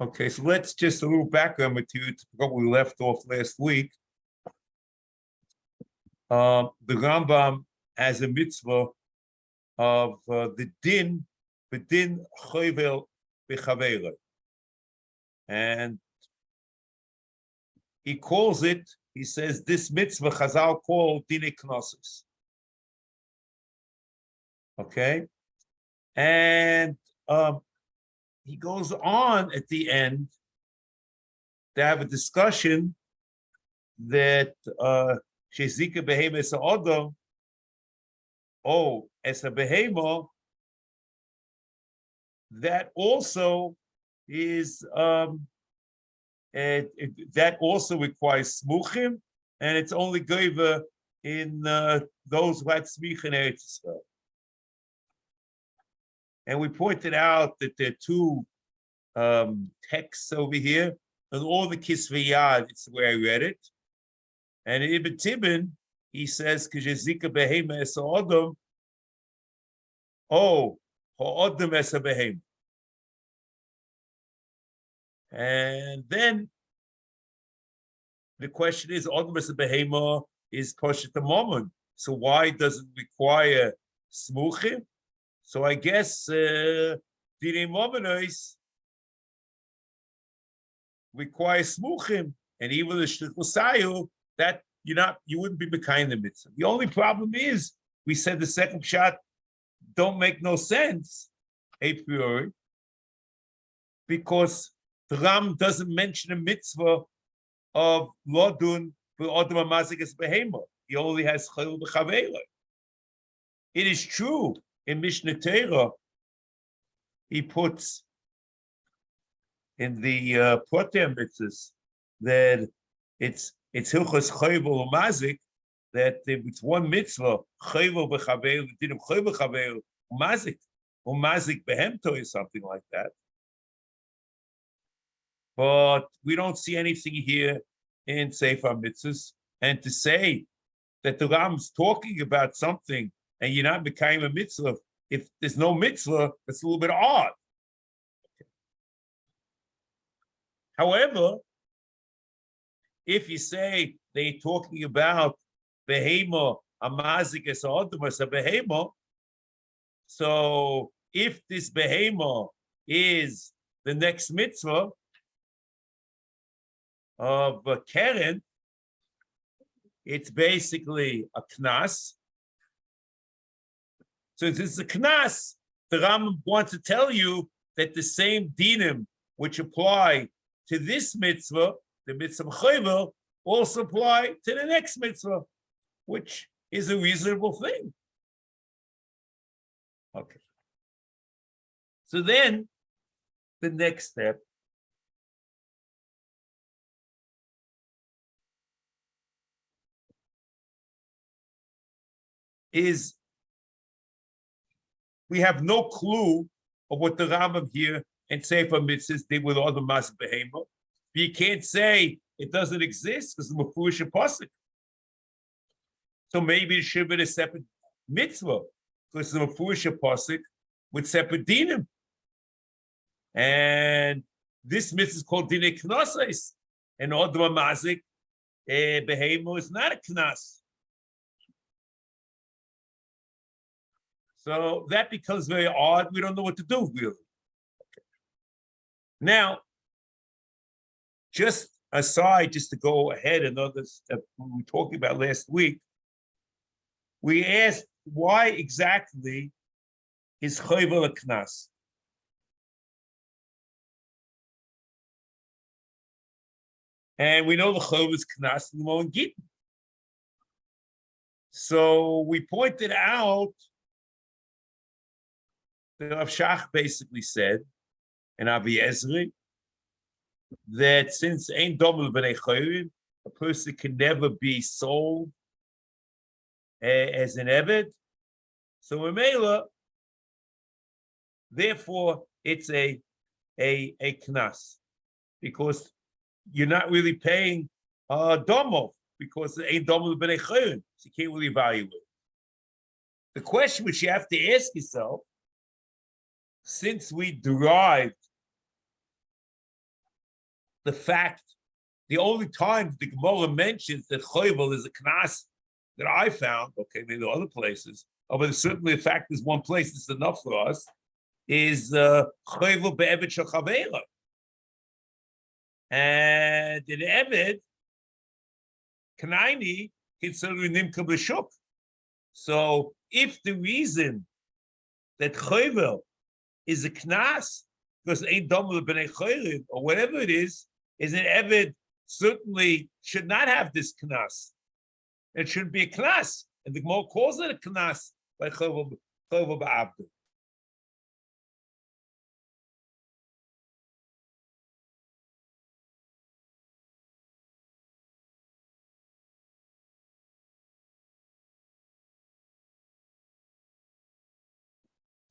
Okay, so let's just a little background material to what we left off last week. The Rambam has a mitzvah of the din chovel b'chavera, and he calls it. He says this mitzvah Chazal call dine knossos. Okay, and he goes on at the end to have a discussion that shezika behema es ha'odom, as a behema, that also is that also requires smuchim, and it's only goiva in those who had smich in Eretz Yisrael. And we pointed out that there are two texts over here, and all the Kisviyad, it's the way I read it. And in Ibn Tibbon, he says, "K'jezika behema es ha'odom, ha'odom es ha'behema." And then the question is, Odom es ha'behema is poshet hamomon. So why does it require smuchim? So I guess Dinei Momenos requires smuchim, and even the shlichus sayu, that you wouldn't be behind the mitzvah. The only problem is we said the second shot don't make no sense a priori, because the Ram doesn't mention a mitzvah of lodun for odom hamazik es behema. He only has chayil b'chavela. It is true. In Mishnah Torah, he puts in the Potem mitzvahs that it's hilchos chayvel umazik, that it's one mitzvah chayvel b'chavel, dinim chayvel b'chavel umazik behemto or something like that. But we don't see anything here in Sefer Mitzvahs, and to say that the Ram's talking about something and you're not becoming a mitzvah, if there's no mitzvah, that's a little bit odd. However, if you say they're talking about behema, amazik es ha'odom es behema, so if this behema is the next mitzvah of Keren, it's basically a knas. So if it's a knas, the Rambam wants to tell you that the same dinim which apply to this mitzvah, the mitzvah chayvel, also apply to the next mitzvah, which is a reasonable thing. Okay. So then, the next step is we have no clue of what the Rambam here and Sefer Mitzvahs did with all the Mas Behema. But you can't say it doesn't exist because the Mefurish Pasuk. So maybe it should be a separate mitzvah because the Mefurish Pasuk with separate dinim. And this mitzvah is called Dinei Knossos, and Odom Mazik Behema is not a Knas. So that becomes very odd. We don't know what to do, really. Okay. Now, just aside, just to go ahead and others that we were talking about last week, we asked why exactly is chayvel a knas? And we know the chayvel is knas in the Moen Gittin. So we pointed out the Rav Shach basically said, and Avi Ezri, that since Ein Domel B'nei Chayrim, a person can never be sold as an Eved. So Mamela, therefore, it's a knas, because you're not really paying Domov, because Ein Domel B'nei Chayrim, so you can't really evaluate. The question which you have to ask yourself, since we derived the only time the Gemara mentions that choivel is a knas that I found, okay, maybe other places, but certainly the fact is one place that's enough for us, is choivel be'eved shel chavera. And in Eved, Kanaini considered nimka b'shuk. So if the reason that choivel is a knas because ain't dumb with b'nei choyrim or whatever it is an Eved certainly should not have this knas. It shouldn't be a knas, and the Gemara calls it a knas by choivel ba'avdu.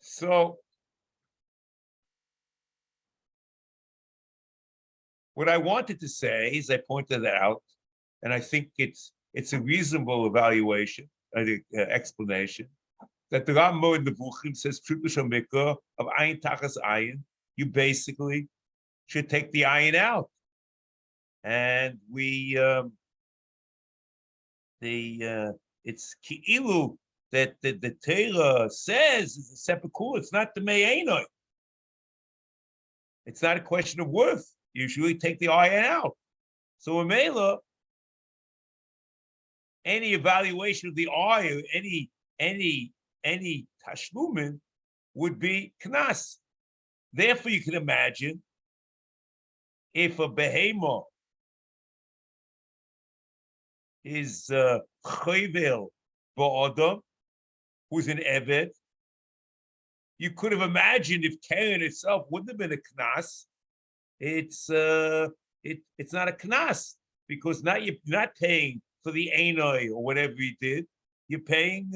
So what I wanted to say is I pointed out, and I think it's a reasonable evaluation, explanation, that the Rambam in the Buchim says Mikra of Ayin Tachas Ayin, you basically should take the Ayin out. And it's Ki'ilu that the Torah says is a separate kula. It's not the Me'enoi. It's not a question of worth. You usually take the ayin out. So in Mela, any evaluation of the ayin, any tashlumin would be knas. Therefore, you can imagine if a behema is chayvel ba'adam, who's an eved, you could have imagined if Karen itself wouldn't have been a knas. It's not a knas because now you're not paying for the einoi or whatever you did. You're paying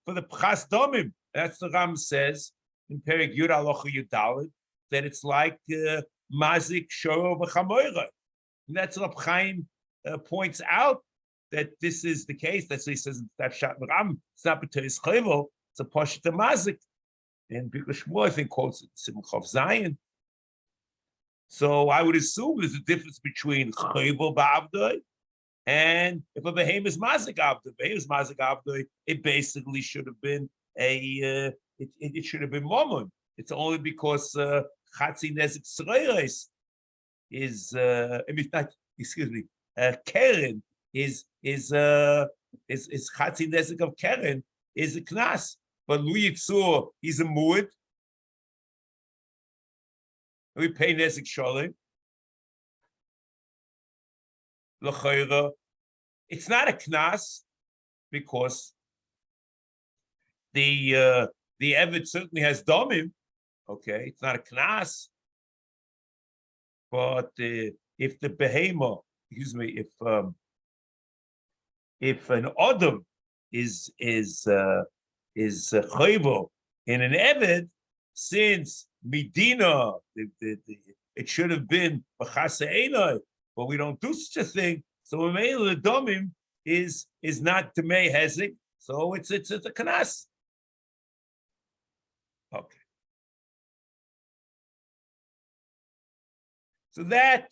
for the pchas domim. That's the Ram says in Perek Yud Halacha Yudalit that it's like mazik shoro v'chamoira. And that's what Chaim points out that this is the case. That's what he says in that Shat Ram. It's not b'teis chayvel. It's a pashut mazik. And because Shmuel, I think, quotes it Simchav Zion. So I would assume there's a difference between chayvel ba'avdoi and if a behem is mazik avdoi. Behem is mazik avdoi. It basically should have been it should have been momon. It's only because chatzi nezik sreiros is keren is chatzi nezik of keren is a knas. But Lu Yitzur, he's a muad. We pay nezik shalim. L'chayra, it's not a knas because the Eved certainly has domim. Okay, it's not a knas. But if the behema, if an adam is chayvo in an Eved, since Medina, it should have been b'chasa einai, but we don't do such a thing. So the domim is not demei hezek, so it's a kanas. Okay. So that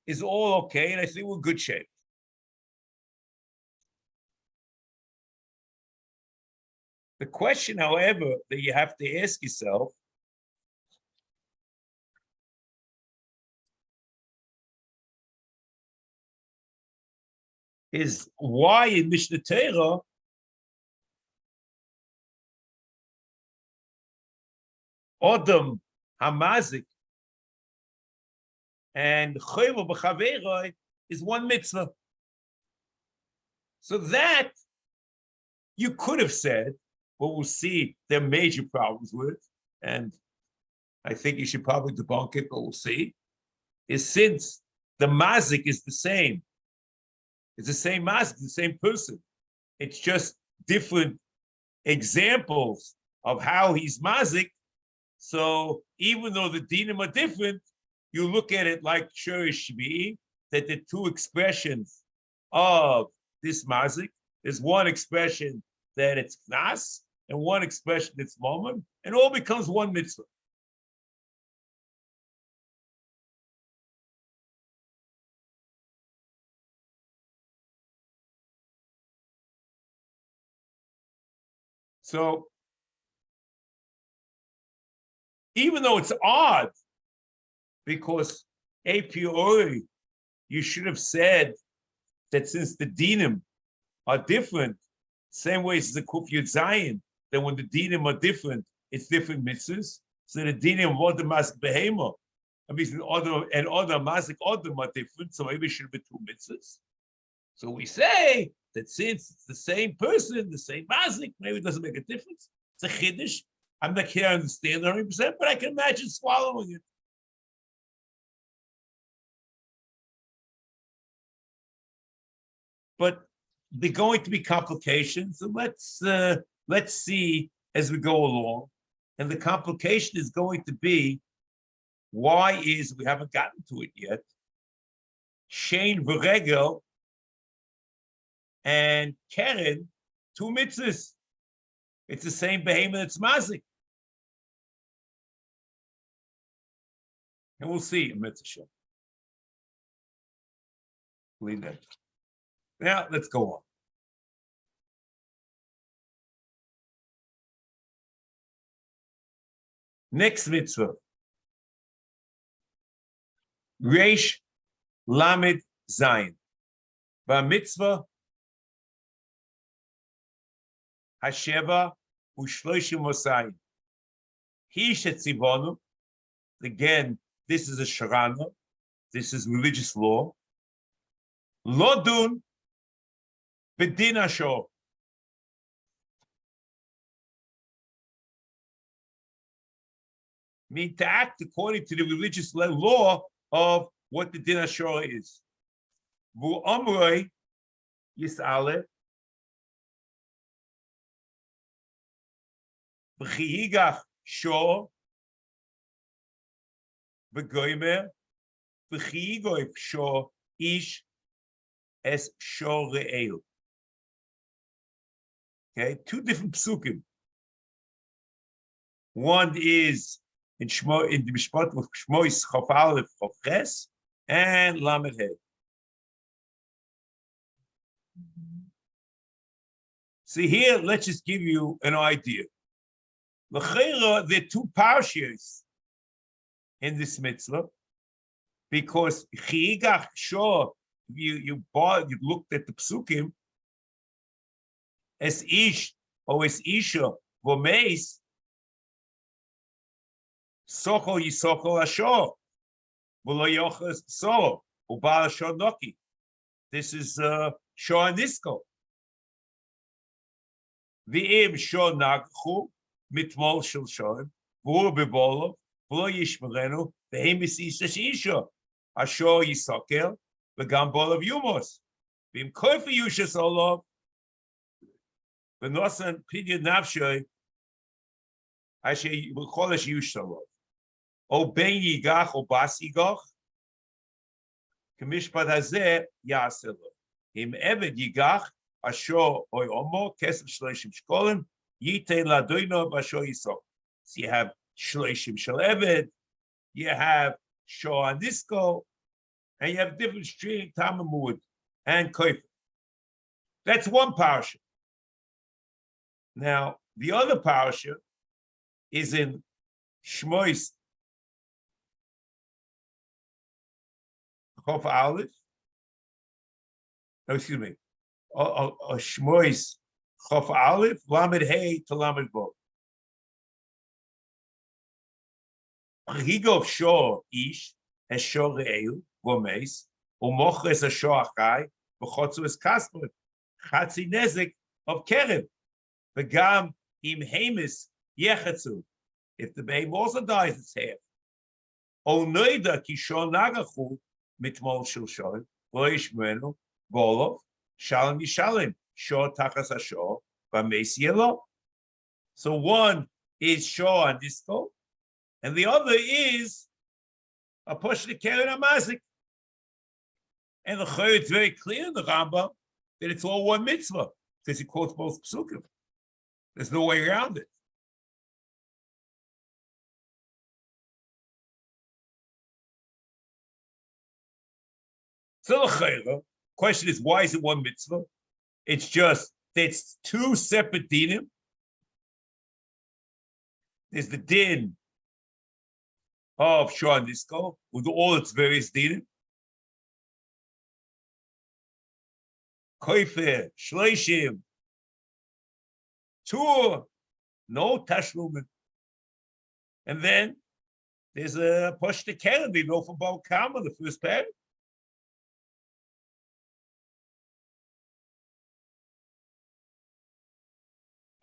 is all okay, and I think we're in good shape. The question, however, that you have to ask yourself is why in Mishnah Torah Adam Hamazik and Chayva B'Chaveroi is one mitzvah. So that you could have said, but we'll see there are major problems with, and I think you should probably debunk it, but we'll see, is since the mazik is the same, it's the same mazik, the same person. It's just different examples of how he's mazik. So even though the dinim are different, you look at it like shurish shvi, that the two expressions of this mazik, there's one expression that it's knas, and one expression that's moment, and all becomes one mitzvah. So even though it's odd, because a priori you should have said that since the dinim are different, same way as the Kuf Yud Zayin, that when the dinim are different, it's different mitzvahs. So the dinim of other masik behema, I mean, other masik odom are different. So maybe it should be two mitzvahs. So we say that since it's the same person, the same masik, maybe it doesn't make a difference. It's a chiddush. I'm not here to understand 100%, but I can imagine swallowing it. But they're going to be complications, and let's see as we go along. And the complication is going to be, why is, we haven't gotten to it yet, Shein v'regel and Keren, two mitzvahs. It's the same behemoth that's mazik. And we'll see in mitzvah. Leave that. Now, let's go on. Next mitzvah. Reish Lamed Zayin. Mitzvah Hasheva Ushloshim Mosayin. He shetzivonu. Again, this is a sharana. This is religious law. Lodun Bedin Ashor. Mean to act according to the religious law of what the din ashor is. Vu amroi yisale b'chiyigach shor b'goymer b'chiyigoy shor ish es shor re'el. Okay, two different psukim. One is in the Mishpat with Shmois Chof Aleph Chof Ches and Lamed He. See here, let's just give you an idea. L'cheira, there are two parshas in this mitzvah, because Chiyigach Shor, you looked at the psukim, as ish or as isha vomeis. Sochol yisochol ashor, v'lo yochas so, ubal ashor noki. This is shor nisko. V'im shor nagchu mitmol shel shorim, v'ur bebolov, v'lo yishmerenu, v'im isis isha, ashor yisokel, v'gam bolov yumos. V'im koifa yushas olov, v'nosan pidya nafshoy, asher v'cholesh yush olov. O ben yigach o bas yigach, k'mishpat hazeh yaseh lo. Im eved yigach ashor oy omo kesef shloishim shkolim yitei ladoino b'ashor yisok. So you have shloishim shel eved, you have shor anisko, and you have different stream tamamud and koif. That's one parasha. Now the other parasha is in Shmois Chof Aleph. No, excuse me. Shmois Chof Aleph, Lamed Hey to Lamed Bo. Higov Shor Ish, as Shor Re'el, Vomes, Umoches as Shor Achai, V'chotzu es Kasper, Chatzi Nezek of Kerem, V'gam Im Hemis Yechetzu. If the babe also dies, it's half. O Noida Ki Shor Nagachu, Mitmol Shel Shorim, V'lo Yishmenu, Bolov, Shalom Yishalem, Shor Tachas HaShor, V'meis Yelo. So one is Shor and Disco, and the other is a push the Keren Amazik. And the Chayr, it's very clear in the Rambam that it's all one mitzvah, because he quotes both psukim. There's no way around it. So the Chayr, question is, why is it one mitzvah? It's just, it's two separate dinim, There's the din of Shor Nisko with all its various dinim. Koifer, Shloishim, Tur, no Tashlumin. And then there's a push to Keren, we know from Baal Kama, the first pair.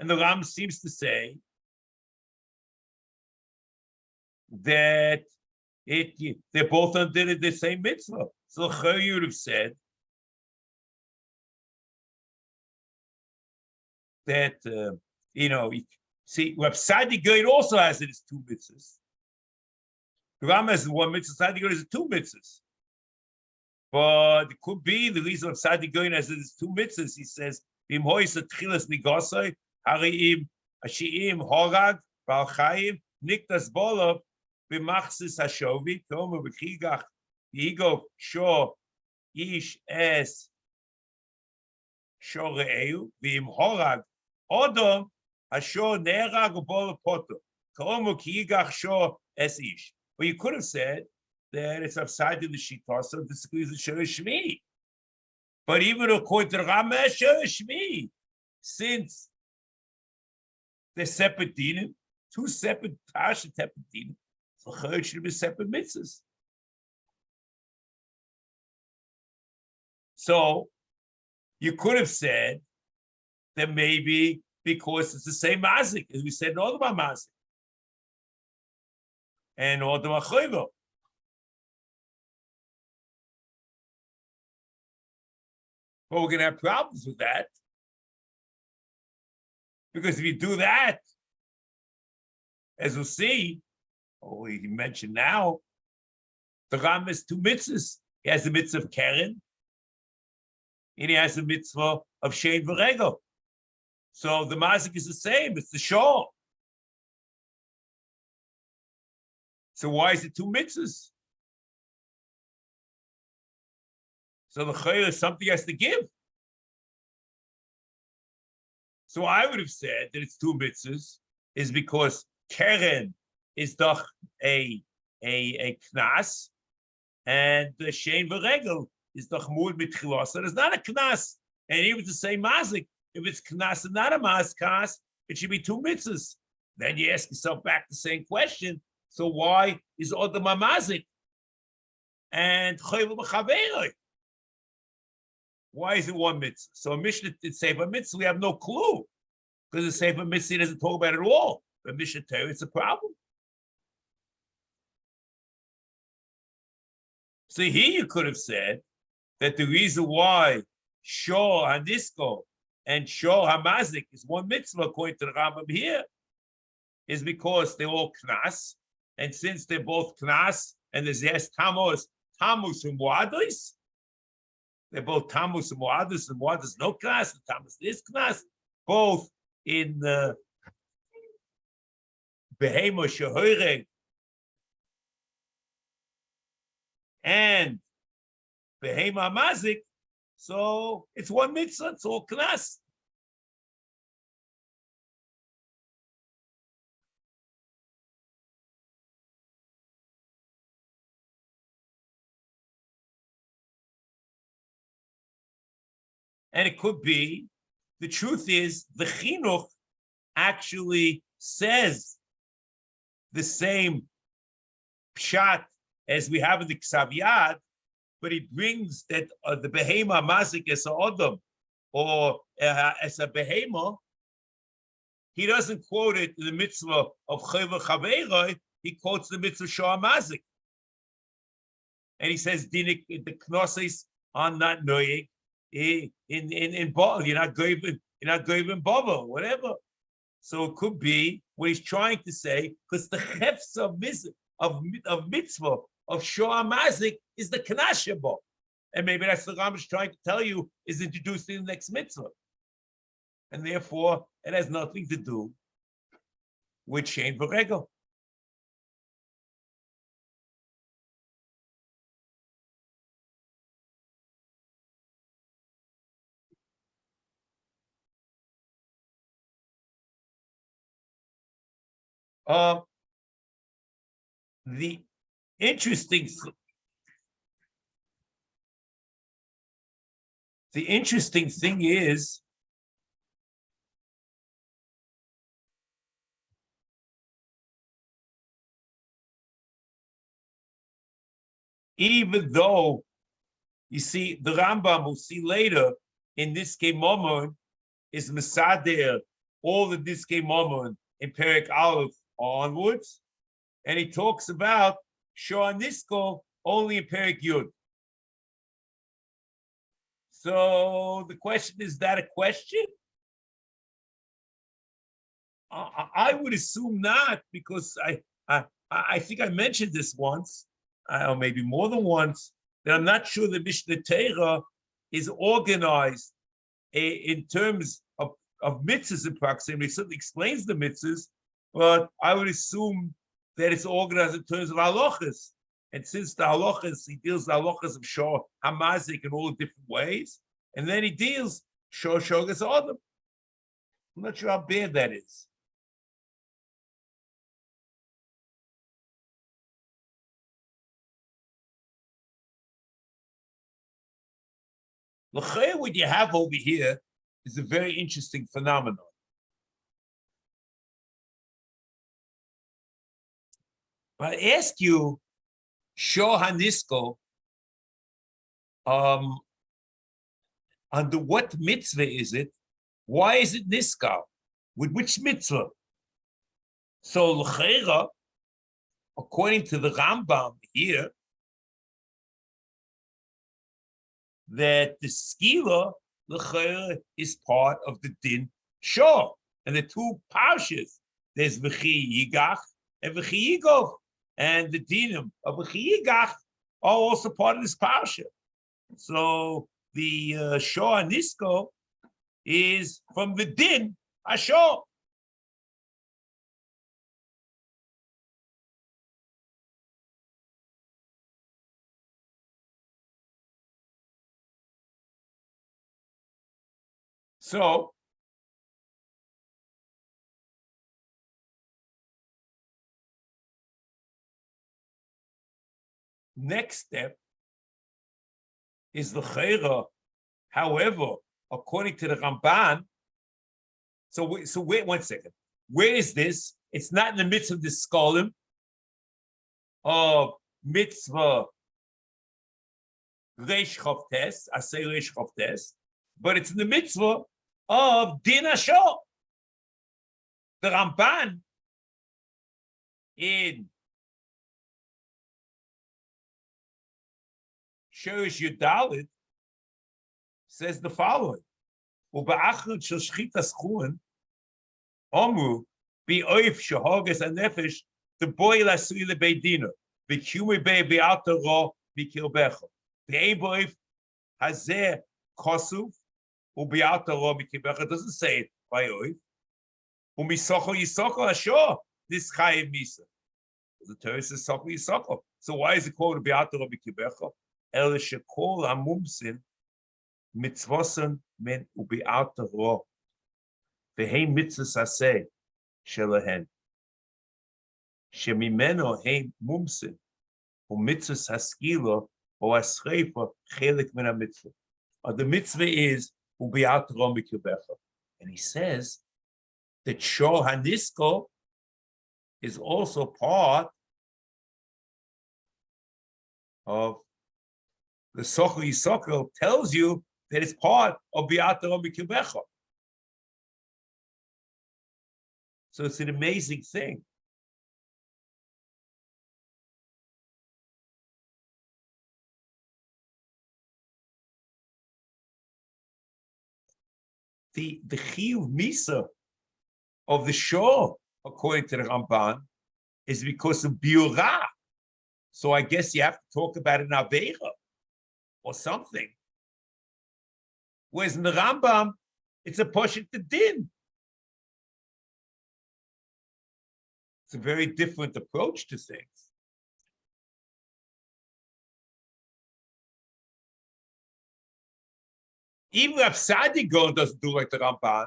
And the Ram seems to say that they're both under the same mitzvah. So Chayur would have said that, see, Rab Sadi Goyin also has it as two mitzvahs. The Ram has one mitzvah, Sadi Goyin has two mitzvahs. But it could be the reason of Sadi Goyin has it as two mitzvahs. He says, Bim hois atchilas nigosoi, hariim, ashiim, horag, balchayim, niktas bolov, bimachsis hashovi, tomer b'chigach, yigo, shor, ish, es, shor re'eu, v'im horag, odom, ashor ne'erag, u'bol poto, tomer k'yigach, shor, es ish. Well, you could have said that it's outside of the Shita, so this is the Shor Shmi. But even according to the Rama, Shor Shmi, since they're separate dinim, two separate parashat separate dinim, so Chayot should be separate mitzvahs. So you could have said that maybe because it's the same mazik as we said in all of our mazik and all the machayvo. But we're going to have problems with that. Because if you do that, as we'll see, or we mentioned now, the Ram has two mitzvahs. He has the mitzvah of Keren, and he has the mitzvah of Shein V'Regel. So the mazik is the same, it's the shor. So why is it two mitzvahs? So the chayil is something has to give. So I would have said that it's two mitzvahs is because Keren is doch a knas, and the Shein V'Regel is doch mud mit chilos. So it's not a knas. And even if it's the same mazik, if it's knas and not a maskas, it should be two mitzvahs. Then you ask yourself back the same question. So why is Odom mazik and chayil b'chaveroi? Why is it one mitzvah? So a Mishnah, it's Sefer mitzvah, we have no clue. Because the Sefer mitzvah doesn't talk about it at all. But Mishnah Torah, it's a problem. So here you could have said that the reason why Shor HaNisko and Shor HaMazik is one mitzvah according to the Rambam here is because they're all knas. And since they're both knas, and there's yes tamus and muadis, they're both tamus and muadis no knas, and tamus is knas, both in the Behema Shehoireg and Behema Mazik, so it's one mitzvah, it's all knas. And it could be, the truth is, the chinuch actually says the same pshat as we have in the Ksav Yad, but he brings that the behema mazik as a odom or as a behema. He doesn't quote it in the mitzvah of chayva chaveiroi. He quotes the mitzvah shor mazik, and he says dinik the knosses are not noyig in bottle. You're not going in bubble, whatever. So it could be what he's trying to say, because the hefs of mitzvah of shor mazik is the kanashabo, and maybe that's the Rambam is trying to tell you is introduced in the next mitzvah, and therefore it has nothing to do with Shein V'Regel. The interesting thing is even though you see the Rambam we'll see later in this Momon is Mesader, all the Diskei Momon in Perek Aleph onwards, and he talks about Shor Nisko only in Perek Yud. So the question is that a question? I would assume not, because I think I mentioned this once, or maybe more than once, that I'm not sure the Mishnah Torah is organized in terms of mitzvahs in proximity. It certainly explains the mitzvahs, but I would assume that it's organized in terms of halachas. And since the halachas, he deals the halachas of Shor Hamazik in all the different ways, and then he deals Shor Shogas Adam. I'm not sure how bad that is. What you have over here is a very interesting phenomenon. I ask you, Shor Hanisko, under what mitzvah is it? Why is it Niskal? With which mitzvah? So, l'cheira, according to the Rambam here, that the skila l'cheira is part of the din shor, and the two parshas, there's v'chi yigach and v'chi yigov, and the dinim of v'chi yigach are also part of this parsha. So the shor nisko is from the din ashor. So next step is the chayra. However, according to the Ramban, so wait 1 second. Where is this? It's not in the midst of the skolim of mitzvah reish chavtes, aseh reish chavtes, but it's in the mitzvah of din ashor. The Ramban in Shurish Yudalit says the following: "Ube'achron shel shchitas chuin, omru bi'oif shehoges anefesh the boy lasui lebeidina v'kumi be'alta ro b'kilbecha ve'ein bo'oif hazeh kosuf u'be'alta ro b'kilbecha." Doesn't say it by oif. U'misocho yisoko ashor this chayiv misa. The Torah says socho yisoko. So why is it called be'alta ro b'kilbecha? El shekol hamumsin mitzvosen men ube'alta ro ve'heim mitzvas aseh shelahen shemimeno heim mumsin u'mitzvas haskila o haschreifa chelik min hamitzvah. The mitzvah is ube'alta ro mikilbecha, and he says that Shor Hanisko is also part of the Socho Yisoko, tells you that it's part of Be'alta Ro Mikilbecha. So it's an amazing thing. The Chiyuv Misa of the Shor, according to the Ramban, is because of Biurah. So I guess you have to talk about an Aveira or something. Whereas in the Rambam, it's a Poshet to Din. It's a very different approach to things. Even Rav Sadi Gaon doesn't do like the Ramban,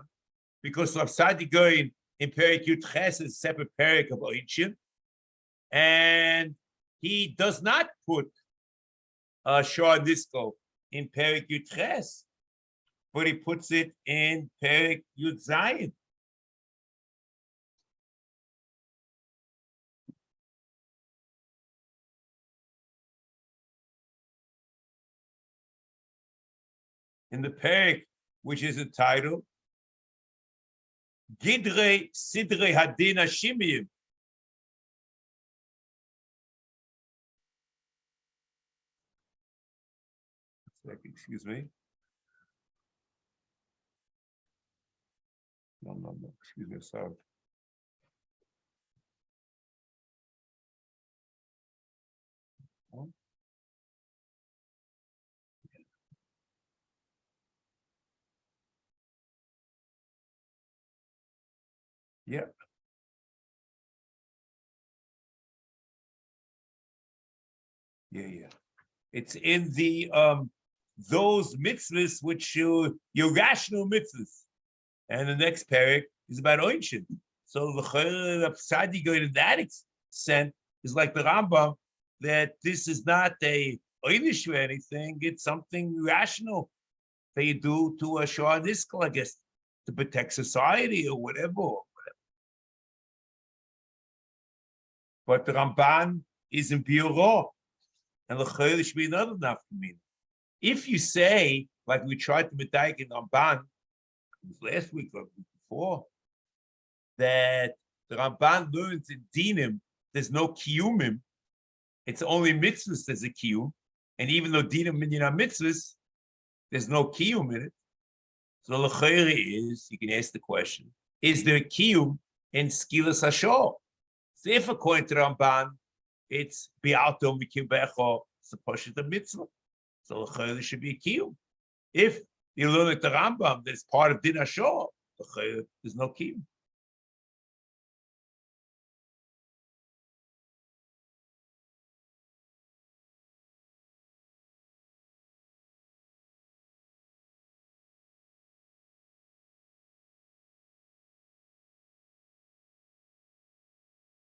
because Rav Sadi Gaon in Perek Yud Ches is a separate Perek of Oinchin, and he does not put Shor Nisko in Perek Yud Ches, but he puts it in Perek Yud Zayin. In the Perek, which is entitled Gidrei Sidrei Hadin Hashimiyim. Excuse me. No. Excuse me, sorry. Yeah. Yeah. It's in the those mitzvahs which your rational mitzvahs. And the next parak is about Oinchin. So the Sadi going to that extent is like the Rambam, that this is not a Oinish or anything, it's something rational that you do to a Shah Niskal, I guess, to protect society or whatever. But the Ramban is in Biuro, and the Chayr should be another nafkamin. If you say, like we tried to medayik in Ramban last week or before, that the Ramban learns in Dinim there's no kiyumim, it's only mitzvahs there's a kiyum, and even though Dinim minyan mitzvahs, there's no kiyum in it. So the Chayr is, you can ask the question, is there a kiyum in Skilas Hashor? So if according to Ramban, it's bi'alto mikibecho, it's a portion of the mitzvah. So there should be a kiyum. If you learn at the Rambam, that's part of Din Hashor, there's no kiyum.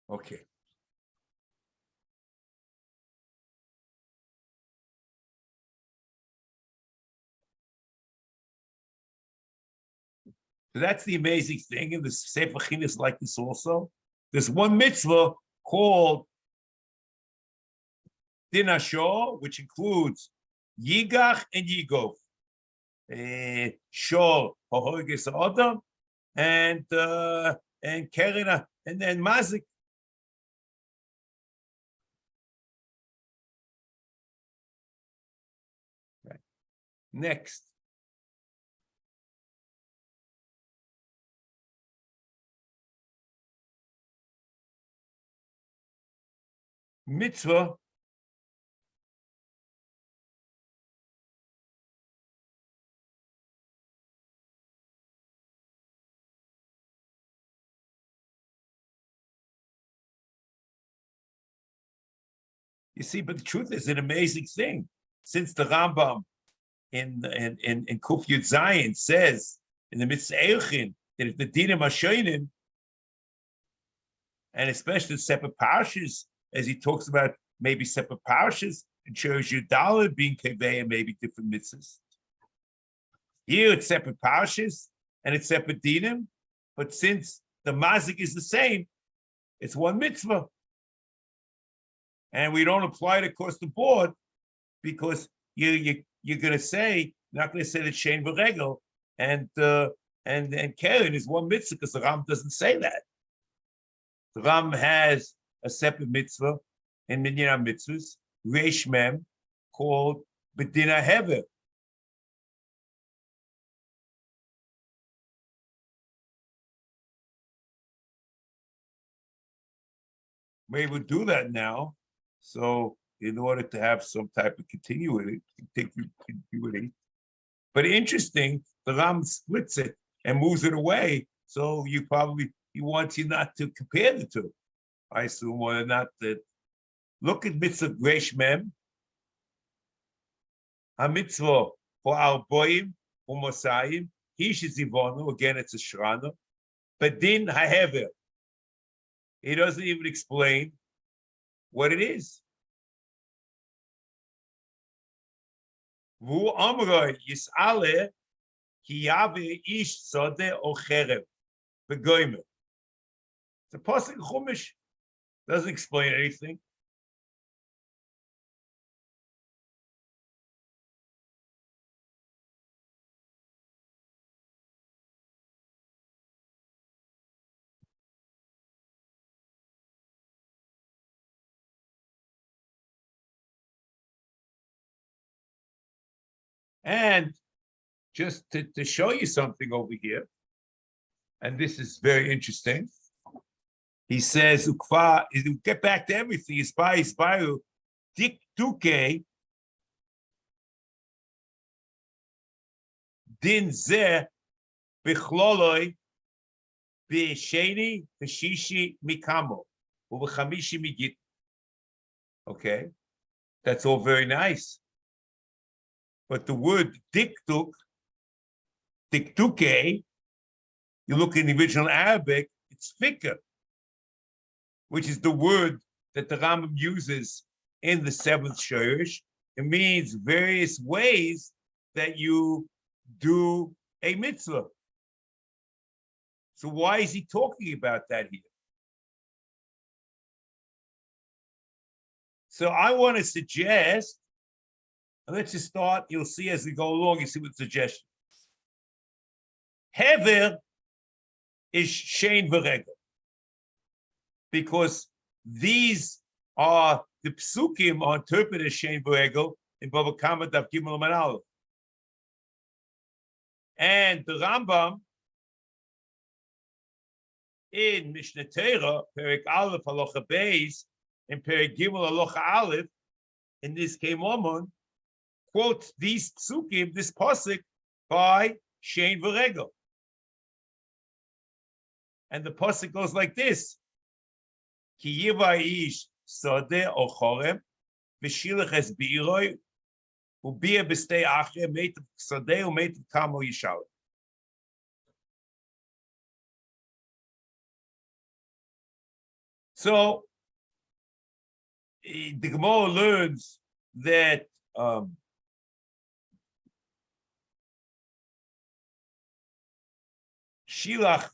Okay. So that's the amazing thing, and the Sefer is like this also. There's one mitzvah called Din Hashor, which includes Yigach and Yigov. Shor Hohoges Adam and Kerina and then Mazik. Okay. Next. Mitzvah you see, but the truth is an amazing thing. Since the Rambam in Kuf Yud Zayin says in the Mitzvah Eichin that if the Dinim Hashonim, and especially separate parashas, as he talks about maybe separate parashas, and shows you Dalet being Kevei and maybe different mitzvahs. Here it's separate parashas and it's separate Dinim, but since the Mazik is the same, it's one mitzvah. And we don't apply it across the board because you're going to say, not going to say that Shein V'Regel and Keren is one mitzvah because the Ram doesn't say that. The Ram has a separate mitzvah in Minyan Mitzvahs, Reish Mem, called B'dina Hever. We would do that now. So in order to have some type of continuity, but interesting, the Ram splits it and moves it away. So he wants you not to compare the two. I assume whether or not that. Look at mitzvah Reish Mem, HaMitzvos for our boyim umosayim. He shizivonu, again it's a shrana. Bedin hahever. He doesn't even explain what it is. Vu amroi yis'ale ki yave ish sode o cherev v'goymer. It's a pasuk chumash. Doesn't explain anything. And just to show you something over here, and this is very interesting. He says, "Ukva." Get back to everything. Isbayu dik duke din ze bichloloi b'sheni b'shishi mikamo u'b'chamishi migit. Okay, that's all very nice. But the word dikduke, you look in the original Arabic, it's fikr, which is the word that the Rambam uses in the seventh Shiur. It means various ways that you do a mitzvah. So why is he talking about that here? So I want to suggest, and let's just start. You'll see as we go along, you see what suggestions. Hever is shein v'regel, because these are the psukim are interpreted as shein v'regel in Bava Kama Daf Gimel Amud Aleph. And the Rambam in Mishnah Torah, Perek Aleph Halacha Beis, and Perek Gimel Halacha Aleph, in this Keimomon, quotes these psukim, this pasuk, by shein v'regel. And the pasuk goes like this: Ki yiva ish sodeh o chorem v'shilach es b'iroi u'bia b'stei ache meitav sodeh u'meitav kamo yishal. So the Gemara learns that Shilach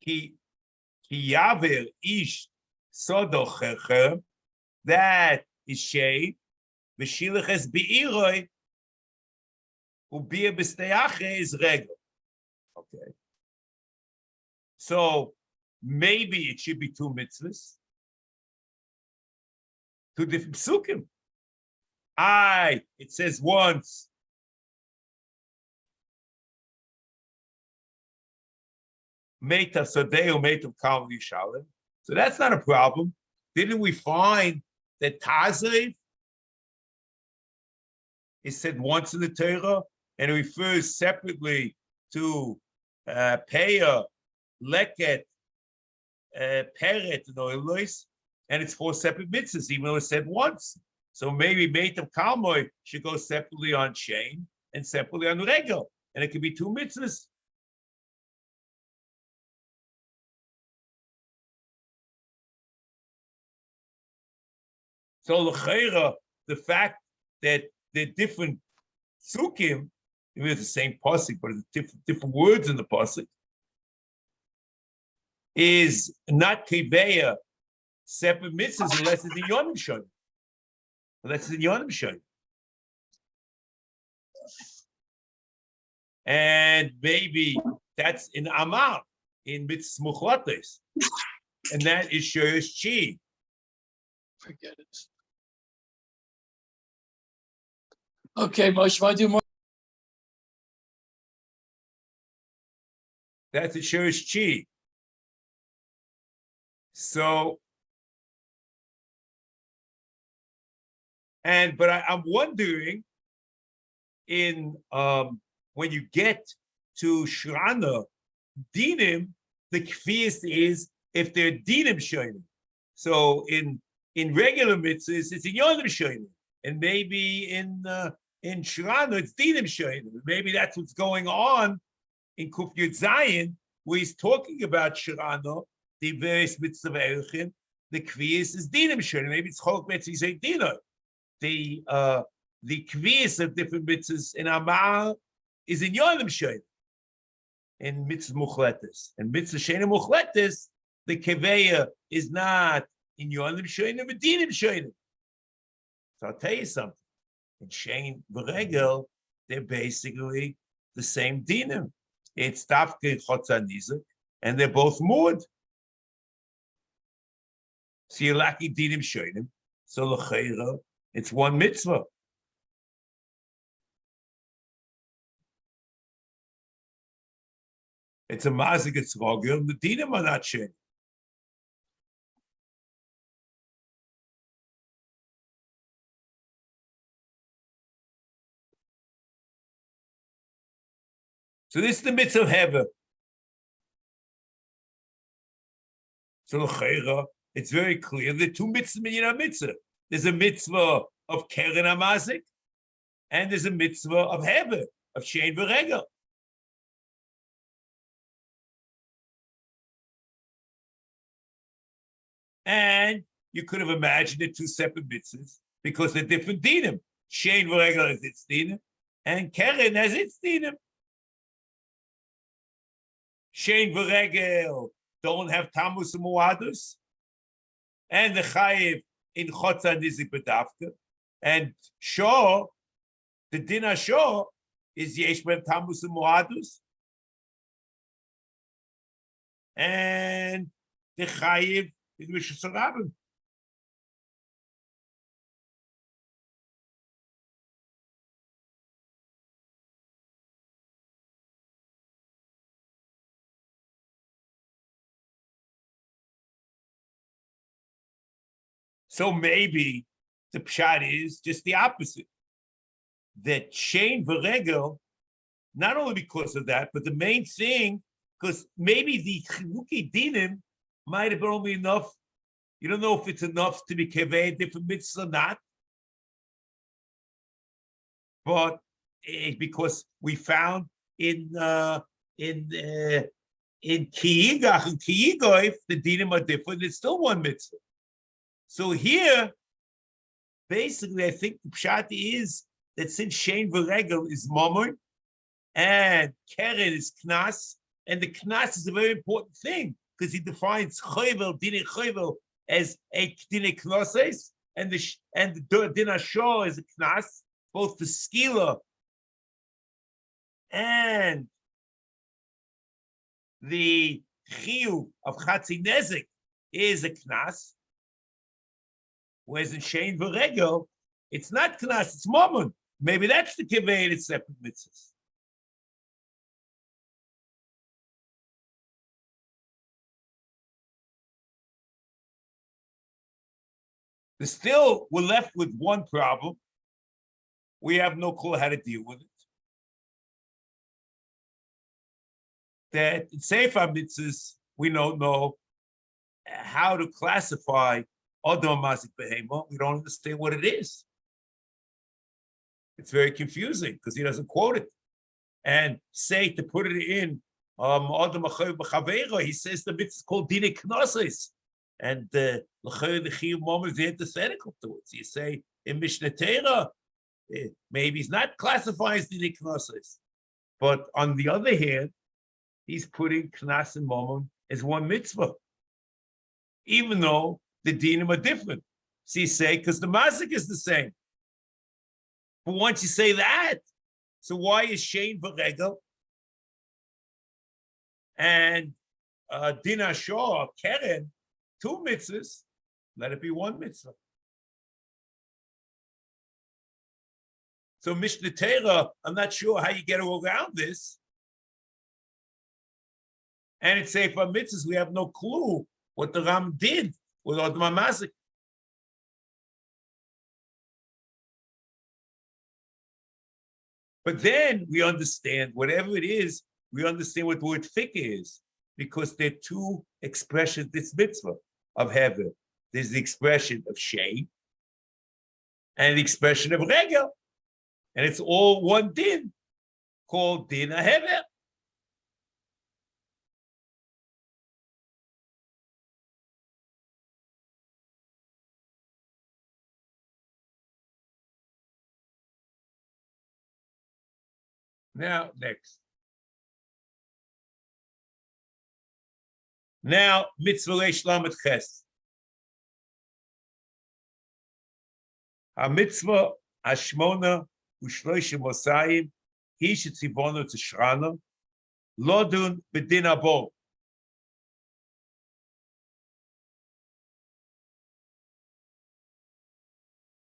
ki yaver ish sodocher, that is shade. V'shilach es be'iroi u'bia b'steyache is regel. Okay. So maybe it should be two mitzvahs, two different psukim. It says once Meitav Sadeh or Meitav Kal Yishalim. So that's not a problem. Didn't we find that Tazev is said once in the Torah and it refers separately to Peah, Leket, Peret, and Oilois, and it's four separate mitzvahs, even though it's said once. So maybe Meitav Kalmoy should go separately on Shein and separately on Regel, and it could be two mitzvahs. So l'cheira, the fact that they're different psukim, it's the same pasuk, but it's different words in the pasuk, is not keveya separate mitzvahs unless it's in Yonim Shon. Unless it's in Yonim Shon. And maybe that's in Amar, in Mitzvah Muchlates. And that is Shiur Chi. Forget it. Okay, Moshe, want to do more? That's a Shiur Chi. So, but I'm wondering, in when you get to Shrana, Dinim, the kfiyas is if they're Dinim Shonim. So in regular mitzvahs, it's in Yonim Shonim, and maybe in Shirano, it's Dinim Shonim. Maybe that's what's going on in Kuf Yud Zayin, where he's talking about Shirano, the various mitzvah erichin. The kviyas is Dinim Shonim. Maybe it's Chok Mitzvah say Dino. The kviyas of different mitzvahs in Amal is in Yonim Shonim, in mitzvah muchletes, and mitzvah shena muchletes. The keveya is not in Yonim Shonim, but Dinim Shonim. So I'll tell you something. In Shein v'Regel, they're basically the same dinim. It's Tafke Chotza Nizak, and they're both Mud. So you're lucky dinim shonim. So l'chayra, it's one mitzvah. It's a mazik etzrogel. The dinim are not shonim. So this is the mitzvah of Hever. So l'chayra, it's very clear. There are two mitzvahs in a mitzvah. There's a mitzvah of Keren HaMazik, and there's a mitzvah of Hever, of Shein v'Regel. And you could have imagined it two separate mitzvahs because they're different dinim. Shein v'Regel has its dinim, and Keren has its dinim. Shein v'Regel don't have tamus and muadus, and the chayiv in chotza nizik bedavka, and shor, the din shor is yesh ben tamus and muadus, and the chayiv is rishus harabim. So maybe the pshat is just the opposite. That Shein v'Regel, not only because of that, but the main thing, because maybe the chiluki dinim might have been only enough. You don't know if it's enough to be kevei different mitzvahs or not. But because we found in Kiyigach and Kiyigoif, the dinim are different, it's still one mitzvah. So here, basically, I think the pshat is that since Shein v'Regel is momor and Keren is knas, and the knas is a very important thing because he defines chovel, dinei chovel, as a dinei knoses, and the din hashor is a knas, both the skila and the chiyuv of chatzi nezik is a knas. Whereas in Shein v'Regel, it's not knas, it's momon. Maybe that's the kivay in its separate mitzvahs. Still, we're left with one problem. We have no clue how to deal with it. That in Sefer mitzvahs, we don't know how to classify Adam Mazik Behema. We don't understand what it is. It's very confusing because he doesn't quote it. And say to put it in Adam Bechavero, he says the mitzvah is called Dinei Knoses. And the Chiyuv Mom is antithetical to it. So you say in Mishnah Torah, maybe he's not classifying as Dinei Knoses. But on the other hand, he's putting Knas and Momon as one mitzvah. Even though the dinim are different. So you say, because the mazik is the same. But once you say that, so why is Shein v'Regel and din hashor, Keren, two mitzvahs? Let it be one mitzvah. So Mishnah Torah, I'm not sure how you get around this. And it's Sefer mitzvahs, we have no clue what the Ram did with Adam HaMazik. But then we understand, whatever it is, we understand what the word fikah is, because they're two expressions, this mitzvah of heaven. there's the expression of shame and the expression of regel. And it's all one din called din ahever. Now, next. Now, mitzvah reish lamed ches. HaMitzvah hashmona u'shloishim osayim hi shetzivonu tishrana lodun b'din habo.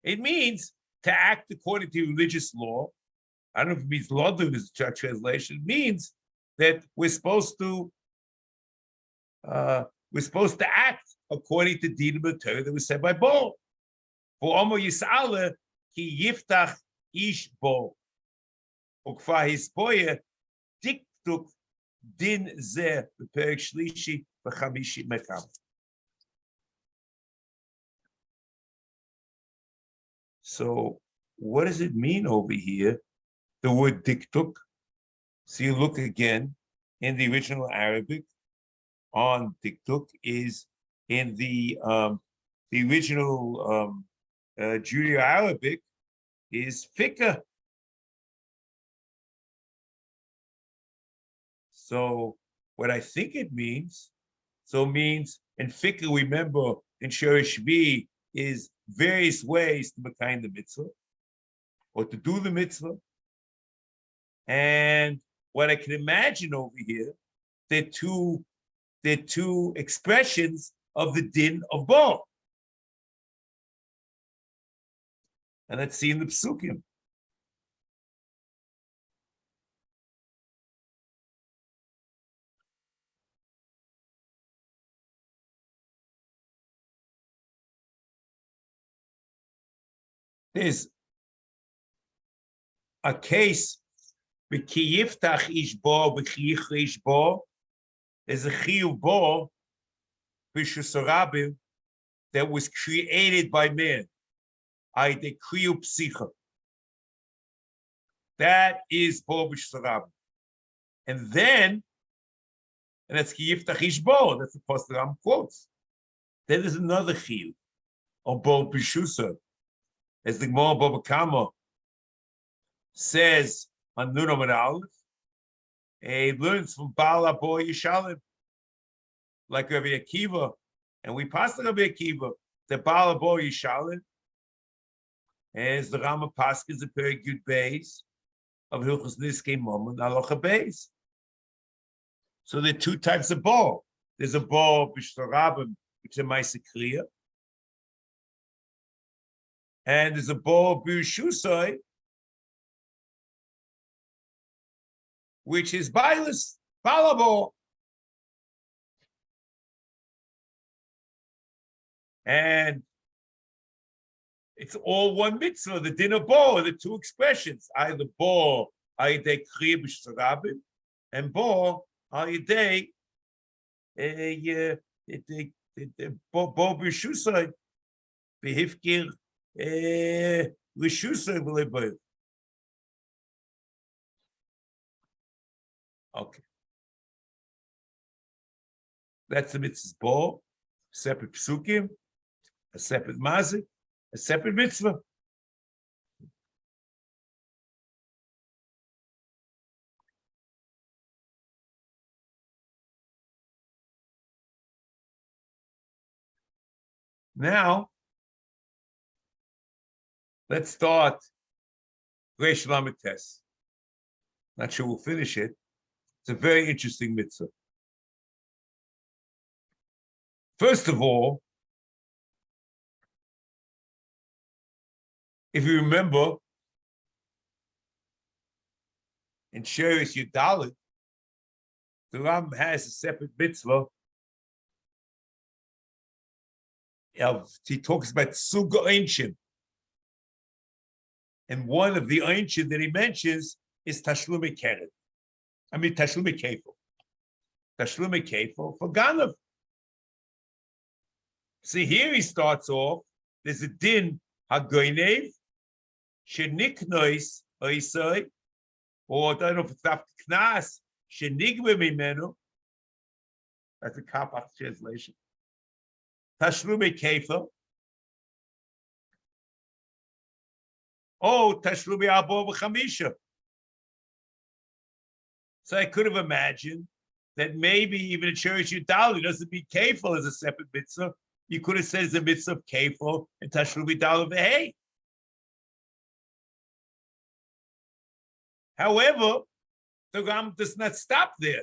It means to act according to religious law. I don't know if it means lodun is the translation. It means that we're supposed to act according to din of Torah that was said by Bo. For Omo Yis'ala ki yiftach ish bo ukfa hisboye diktuk din ze beperek shlishi v'chamishi mekam. So what does it mean over here? The word diktuk. So you look again in the original Arabic on diktuk is in the original Judeo-Arabic is fikah. So what I think it means, means in fikah, remember in Shorish V is various ways to make the mitzvah or to do the mitzvah. And what I can imagine over here, they're two expressions of the din of Bo. And let's see in the psukim. There's a case, b'ki yiftach ish bo, b'ki yichra ish bo. There's a chiyuv bo, b'shusarabim, that was created by man. The kriyu psicha. That is bo b'shusarabim. And then, and that's ki yiftach ish bo, that's the Pastor quotes. Then there's another chiyuv, of bo b'shusar. As the Gemara Baba Kama says on Nun Amud Aleph, he learns from Baal Abo Yishalim, like Rabbi Akiva, and we pass Rabbi Akiva, the Baal Abo Yishalim, as the Rama Paskins a very good base of Hilchos Niskei Momon Halacha Beis. So there are two types of Bo. There's a Bo B'Shtarabim, which is a Ma'aseh Kriya, and there's a Bo B'Shusai, which is Bailis, Balabo. And it's all one mitzvah, the din of Bo, the two expressions, either Bo, Ayidei Kriya B'Shtarabim, and Bo, Ayidei Bo B'Shusai, B'Hifkir, Rishusai B'Lebayim. Okay. That's the mitzvah's Bo, separate psukim, a separate mazik, a separate mitzvah. Now, let's start Reish Lamed Tes. Not sure we'll finish it. It's a very interesting mitzvah. First of all, if you remember, in Sheris Yudalit, the Ram has a separate mitzvah. He talks about Suga Ancient. And one of the ancient that he mentions is Tashlumi Keret. Tashlumi Kefo. Tashlumi Kefo for Ganav. See, here he starts off. There's a din hagoinev sheniknois oisai, or I don't know if it's after knas shenigve mimenu. That's a Kapach translation. Tashlume kefer. Oh, tashlume abo v'chamisha. So I could have imagined that maybe even a church Yudali doesn't be kefil as a separate mitzvah. You could have said it's a mitzvah of kefil and tashlume dalu v'hei. However, the Ram does not stop there.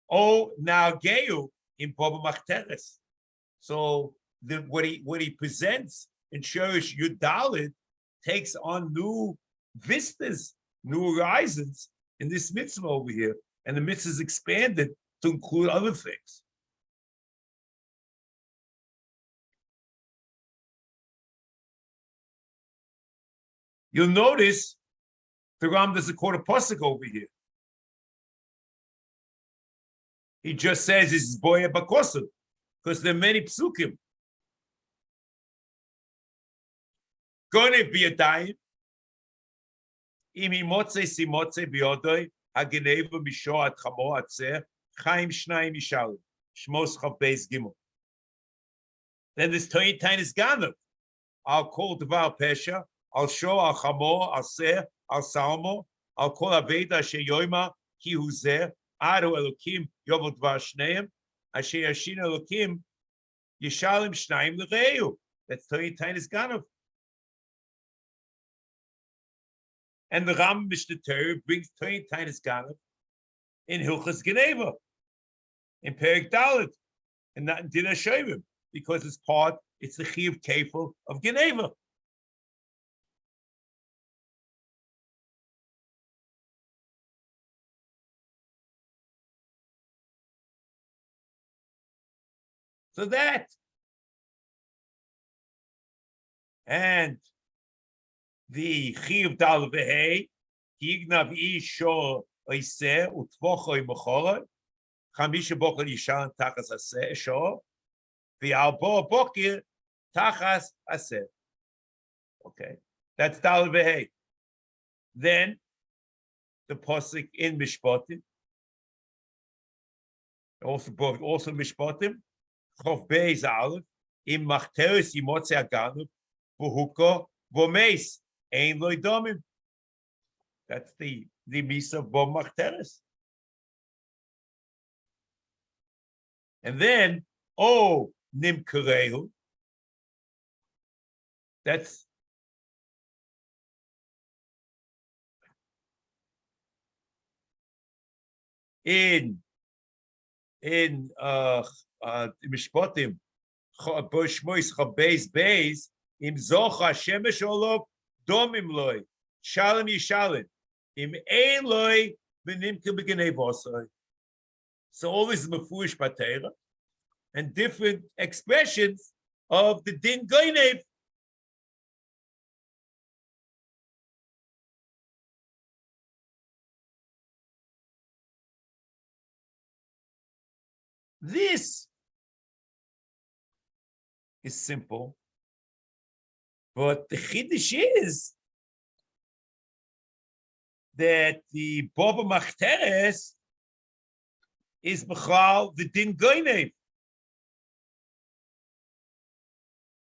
Oh, now Geu in Baba Machteres. So what he presents in Shurish Yudalid takes on new vistas, new horizons in this mitzvah over here. And the mitzvah is expanded to include other things. You'll notice the Ram doesn't quote a pasuk over here. He just says this is boya bakosu, because there are many psukim. Gonna be a daim. Imi motze si motze biodoi hageneva misho at chamo atzeh chaim shnayim mishalim shmos chav beis gimel. Then this tainis ganav. I'll call devar pesha. I'll show al chamo al seh al salmo. I'll call aveda sheyoyma ki huzeh. Aro Elokim Yovot Vashneim, Asher Yashin Elokim Yishalim Shnaim L'Reu. That's Tainis Ganav. And the Ram Mishnah Torah brings Tainis Ganav in Hilchas Geneva, in Perek Dalet, and not in Din HaShoivim, because it's the Chiv Kefil of Geneva. So that, and the Chiv Dal Vehei, Yignav Isho Oiseh Utvocho Imachora, Chamisha Bocher Yishan Tachas Aseh Sho, the Albo Bokir Tachas Aseh. Okay, that's Dal Vehei. Then the posik in Mishpatim, also Mishpatim. Chof Beis Aleph, im Machteres Yimotze Aganav, Vuhuko, Vomeis, Ein Loi Domim. That's the Misa of Bo Machteres. And then, O Nim Kurehu, that's in Mishpatim, Shmois Chabeis Beis, Im Zocha Shemesh Olov, Domim Loi, Shalom Yishalin, Im Ein Loi, Benimke Begenei Vosai. So all this is Mefuish Patera, and different expressions of the Din Goinev. This is simple, but the chiddush is that the Baba Machteres is b'chal the Din Goinev.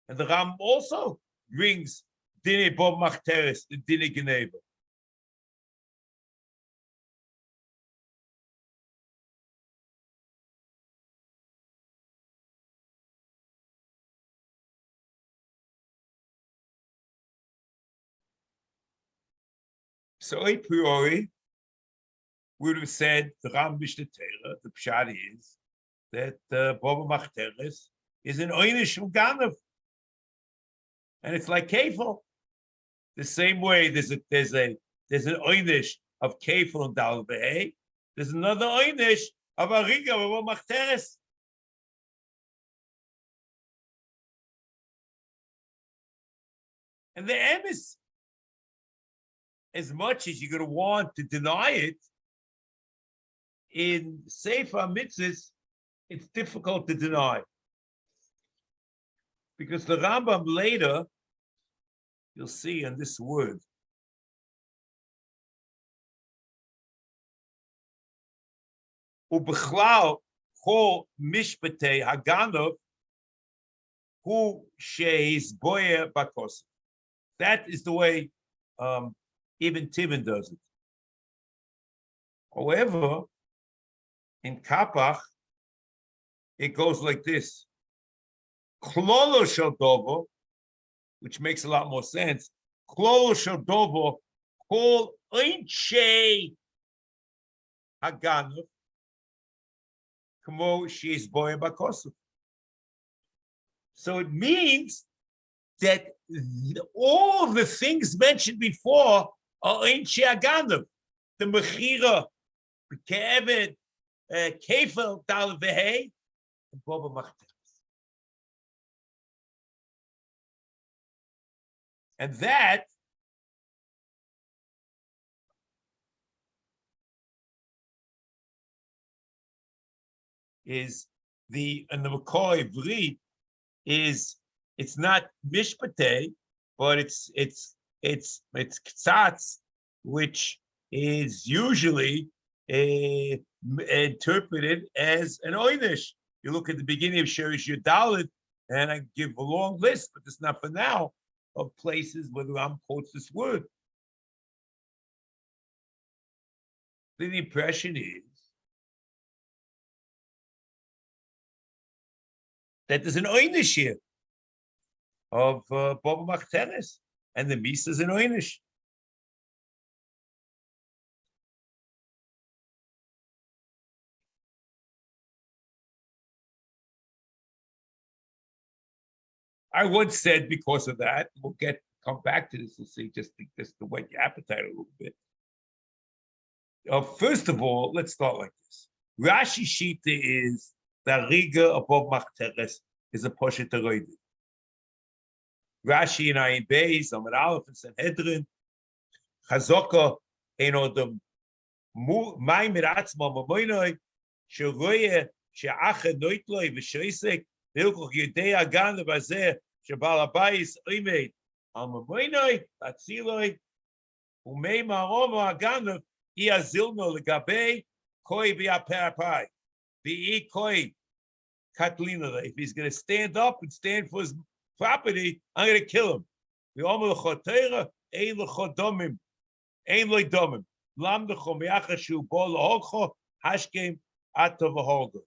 And the Ram also brings Dine Baba Machteres, the Dine Geneva. So a priori, we would have said the Ram Mishnah Torah, the pshat is that Baba Machteres is an Oynish from Ganav. And it's like Kefil. The same way there's an Oynish of Kefil and Dal Behei, there's another Oynish of Ariga of Baba Machteres. And the emes, as much as you're going to want to deny it, in Sefer Mitzvas, it's difficult to deny. Because the Rambam later, you'll see in this word, ובכלל כל משפטי הגנוב הוא שהסבויה בכוסף. That is the way even Tiven does it. However, in Kapach, it goes like this. Klolo shel dovo, which makes a lot more sense. Klolo shel dovo, kol einshei haganov, kamo sheisboya bakosov. So it means that all the things mentioned before are einshei haganov. The mechira, kevet, kefel, dal vehei, and boba machter. And that is and the Makoi Vri is, it's not mishpatei, but it's ktsatz, which is usually interpreted as an oynish. You look at the beginning of Shirish Yudalit, and I give a long list, but it's not for now, of places where the Ram quotes this word. The impression is that there's an oynish here of Boba Machteres, and the Misa is an oynish. I once said, because of that, we'll come back to this and see, just to whet your appetite a little bit. First of all, let's start like this. Rashi Shita is the Riga above Machteres is a Poshet Teroidi. Rashi in Ayin Beis, Amar Aleph and Sanhedrin, Chazoka ein odom mai miratzma mamoinoi sheroye sheache noitloi v'shoisek vilkoch yedei agan lebazeh shebal habayis oimed al mamoinoi atziloi umei maromo aganav iazilno legabei koi biaparapai vi koi katlina. If he's going to stand up and stand for his property, I'm going to kill him. The Omer l'chotera ein l'chodomim ein loidomim lam d'chomiachashu bo l'hogcho hashkem atov v'holgo.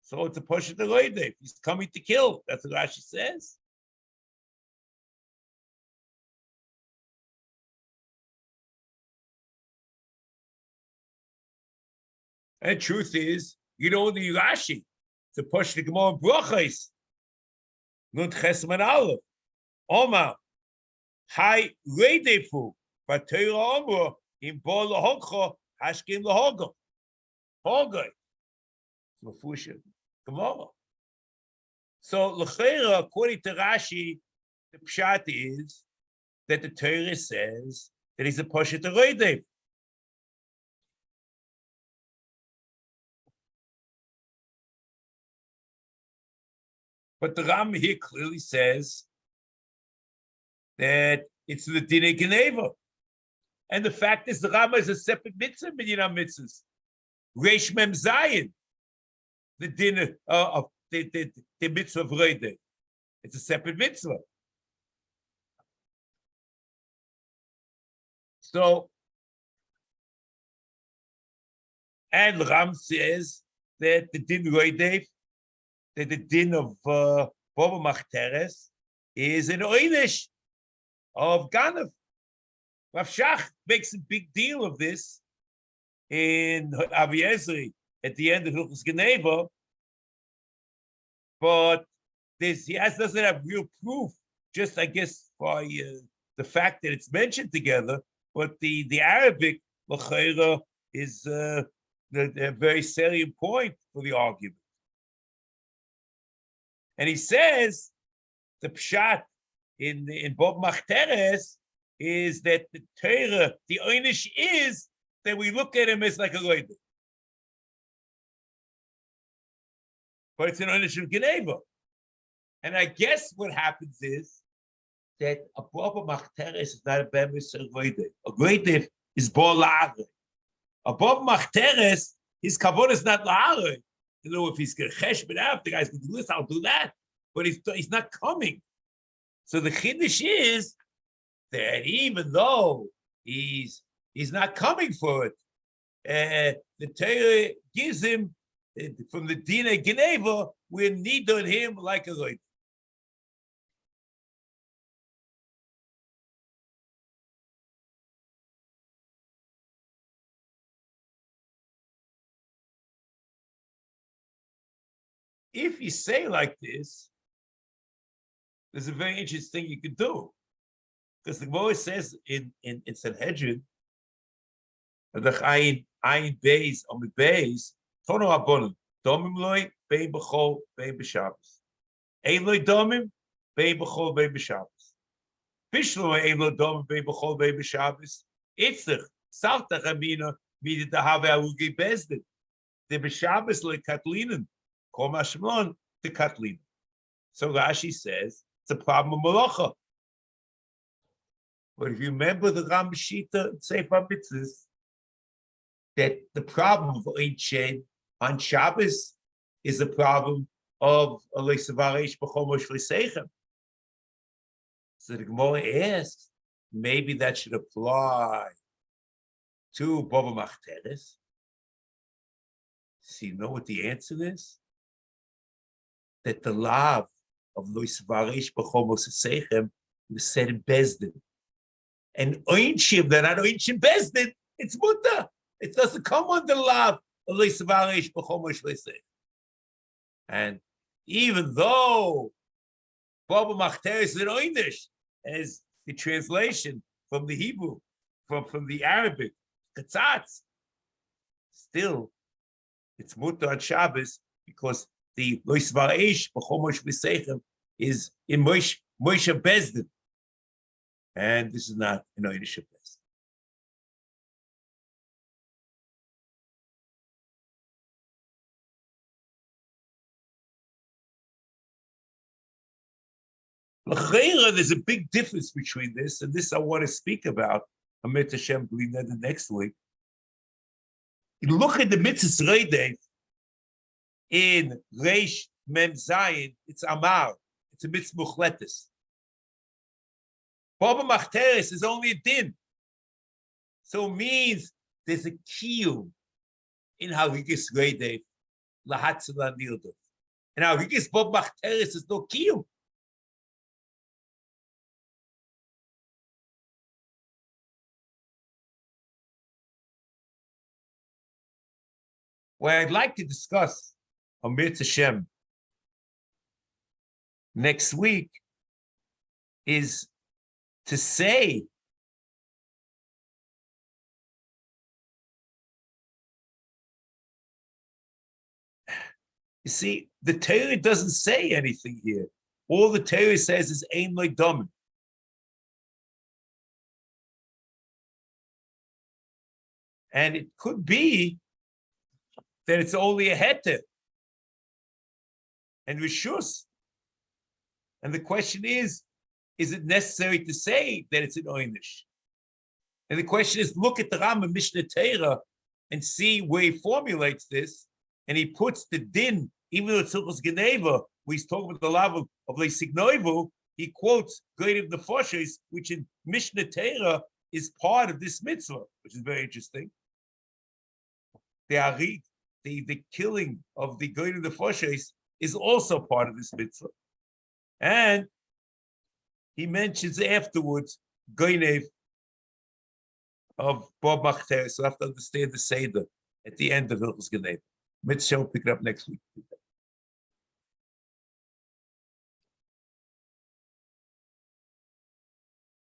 So it's a push of the loide. He's coming to kill. That's what Rashi says. And the truth is, you know the Rashi, to push the Gemara brachos. Nun chesman aleph. Omar, hai reidefu, v'teira omro, im bo l'hogcho hashkem l'hogo. Hogo. Gemara. So l'cheira, according to Rashi, the pshat is that the Torah says that he's a poshet reidefu. But the Ram here clearly says that it's the Dinei Geneva. And the fact is, the Rama is a separate mitzvah, Minyana mitzvahs. Reish Mem Zayin, the dinner of the mitzvah of Reide. It's a separate mitzvah. So, and Ram says that the din Reide, that the din of Boba Machteres is an oynish of Ganav. Rav Shach makes a big deal of this in Avi Ezri at the end of Hilchos Geneva, but doesn't have real proof, just I guess by the fact that it's mentioned together, but the Arabic l'chayra is the very salient point for the argument. And he says the pshat in Bob Machteres is that the Torah, the oynish is that we look at him as like a loider. But it's an oynish of Geneva. And I guess what happens is that a proper machteres is not a bemis or goydev. A goydev is bo la'are. A proper machteres, his kavod is not la'are. You know, if he's going to chesh it out, the guy's going to do this, I'll do that. But he's not coming. So the chiddush is that even though he's not coming for it, the Torah gives him from the Dina Geneva, we need on him like a goydev. If you say like this, there's a very interesting thing you could do. Because the Gemara says in Sanhedrin, the Chayin Beis, Amid Beis, Tono Abonim, Domim Loi, Bein B'chol, Bein B'Shabbos. Ein Loi Domim, Bein B'chol, Bein B'Shabbos. Bishlo Ein Loi Domim, Bein B'chol, Bein B'Shabbos. Itzich, Saltach Amina, Midi Dahave Arugi Bezdin. The B'Shabbos Loi Katlinen. Kol Mashmon to Katlin. So Rashi says it's a problem of Malacha. But if you remember the Ram Shita and Sefer Mitzvas, that the problem of Ein Shen on Shabbos is a problem of Alei Savaresh B'chomosh V'Seichem. So the Gemara asks, maybe that should apply to Bava Machteres. So you know what the answer is? That the law of Lois Varish B'chomos Seichem was said in Bezdin. And Oinshim, they're not Oinshim Bezdin, it's Mutter. It doesn't come under the law of Lois Varish B'chomos Seichem. And even though Baba Machter is in Oinish, as the translation from the Hebrew, from the Arabic, Katzatz, still it's Mutter on Shabbos because the Lois Vareish B'chomosh V'Seichem is in Moshe Bezdin, and this is not an Oinish Bezdin. L'cheira, there's a big difference between this, and this I want to speak about. Amit Hashem, believe that the next week. You look at the Mitzvas Reidev in Reish Mem Zayin, it's Amar, it's a Mitzvah Muchletes. Baba Machteres is only a din. So it means there's a kiyum in Harigis Reidev, Lahatzela Nildov. And Harigis Baba Machteres is no kiyum. What I'd like to discuss on Mirz Hashem next week is to say you see, the Torah doesn't say anything here. All the Torah says is Ein Lo Domim. And it could be that it's only a heter and rishus. And the question is it necessary to say that it's an oinish? And the question is, look at the Rambam Mishnah Torah and see where he formulates this, and he puts the din, even though it's Hilchos Geneva, where he's talking about the level of Leisignoivu, he quotes Goyim the Foshes, which in Mishnah Torah is part of this mitzvah, which is very interesting. The killing of the Goyim the Foshes is also part of this mitzvah. And he mentions afterwards Goyim of Bob Machter, so I have to understand the Seder at the end of Hilchos Geneva. Mitzvah will pick it up next week.